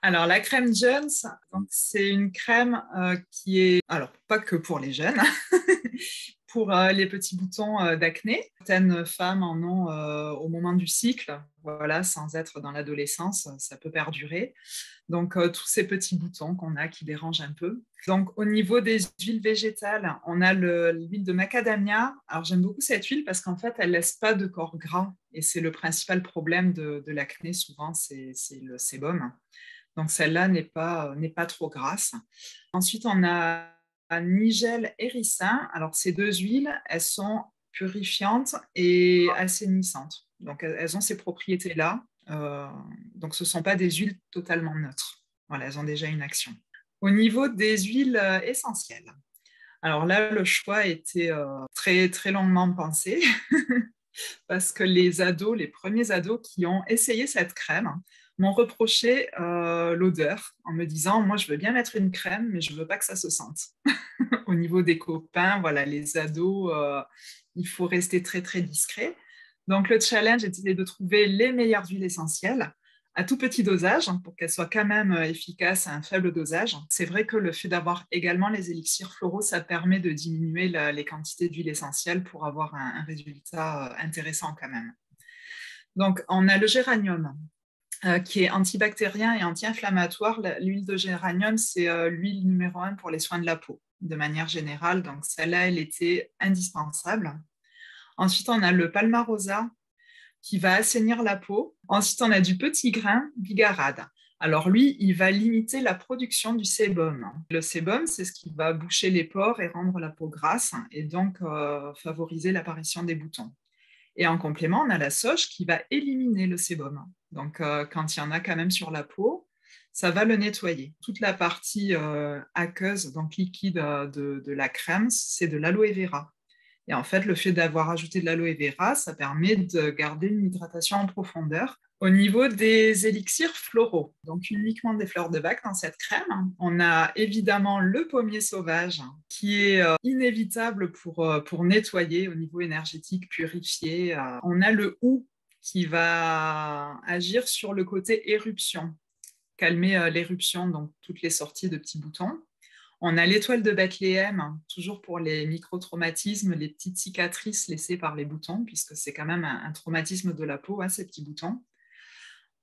Alors, la crème Jones, donc, c'est une crème qui est, alors pas que pour les jeunes, pour les petits boutons d'acné. Certaines femmes en ont au moment du cycle, voilà, sans être dans l'adolescence, ça peut perdurer. Donc, tous ces petits boutons qu'on a qui dérangent un peu. Donc, au niveau des huiles végétales, on a l'huile de macadamia. Alors, j'aime beaucoup cette huile parce qu'en fait, elle ne laisse pas de corps gras. Et c'est le principal problème de l'acné, souvent, c'est le sébum. Donc, celle-là n'est pas trop grasse. Ensuite, on a Nigel et ricin. Alors, ces deux huiles, elles sont purifiantes et assainissantes. Donc, elles ont ces propriétés-là. Donc, ce ne sont pas des huiles totalement neutres. Voilà, elles ont déjà une action. Au niveau des huiles essentielles, alors là, le choix était très, très longuement pensé parce que les ados, les premiers ados qui ont essayé cette crème, m'ont reproché l'odeur en me disant, moi, je veux bien mettre une crème, mais je ne veux pas que ça se sente. Au niveau des copains, voilà, les ados, il faut rester très, très discret. Donc, le challenge était de trouver les meilleures huiles essentielles à tout petit dosage pour qu'elles soient quand même efficaces à un faible dosage. C'est vrai que le fait d'avoir également les élixirs floraux, ça permet de diminuer les quantités d'huile essentielle pour avoir un résultat intéressant quand même. Donc, on a le géranium qui est antibactérien et anti-inflammatoire. L'huile de géranium, c'est l'huile numéro un pour les soins de la peau, de manière générale. Donc, celle-là, elle était indispensable. Ensuite, on a le palmarosa qui va assainir la peau. Ensuite, on a du petit grain bigarade. Alors lui, il va limiter la production du sébum. Le sébum, c'est ce qui va boucher les pores et rendre la peau grasse et donc favoriser l'apparition des boutons. Et en complément, on a la sauge qui va éliminer le sébum. Donc, quand il y en a quand même sur la peau, ça va le nettoyer. Toute la partie aqueuse, donc liquide de la crème, c'est de l'aloe vera. Et en fait, le fait d'avoir ajouté de l'aloe vera, ça permet de garder une hydratation en profondeur. Au niveau des élixirs floraux, donc uniquement des fleurs de bac dans cette crème, on a évidemment le pommier sauvage qui est inévitable pour nettoyer au niveau énergétique, purifier. On a le hou qui va agir sur le côté éruption, calmer l'éruption, donc toutes les sorties de petits boutons. On a l'étoile de Bethléem, toujours pour les micro-traumatismes, les petites cicatrices laissées par les boutons, puisque c'est quand même un traumatisme de la peau, hein, ces petits boutons.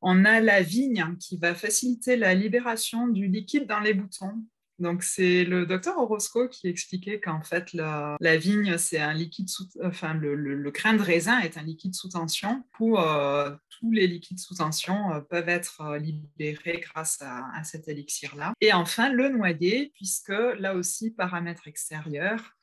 On a la vigne qui va faciliter la libération du liquide dans les boutons. Donc, c'est le docteur Orozco qui expliquait qu'en fait, la vigne, c'est un liquide enfin, le grain de raisin est un liquide sous tension où tous les liquides sous tension peuvent être libérés grâce à cet élixir-là. Et enfin, le noyer, puisque là aussi, paramètre extérieur,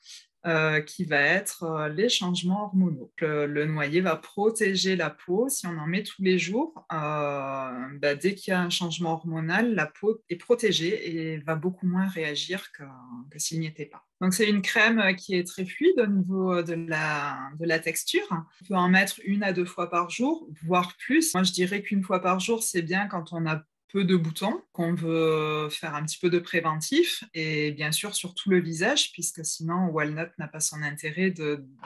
qui va être les changements hormonaux. Le noyer va protéger la peau. Si on en met tous les jours, dès qu'il y a un changement hormonal, la peau est protégée et va beaucoup moins réagir que s'il n'y était pas. Donc, c'est une crème qui est très fluide au niveau de la texture. On peut en mettre une à deux fois par jour, voire plus. Moi, je dirais qu'une fois par jour, c'est bien quand on a peu de boutons, qu'on veut faire un petit peu de préventif et bien sûr sur tout le visage, puisque sinon Walnut n'a pas son intérêt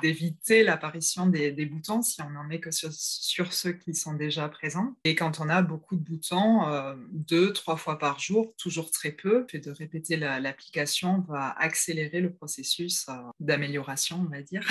d'éviter l'apparition des boutons si on n'en met que sur ceux qui sont déjà présents. Et quand on a beaucoup de boutons, deux, trois fois par jour, toujours très peu, et de répéter l'application va accélérer le processus d'amélioration, on va dire.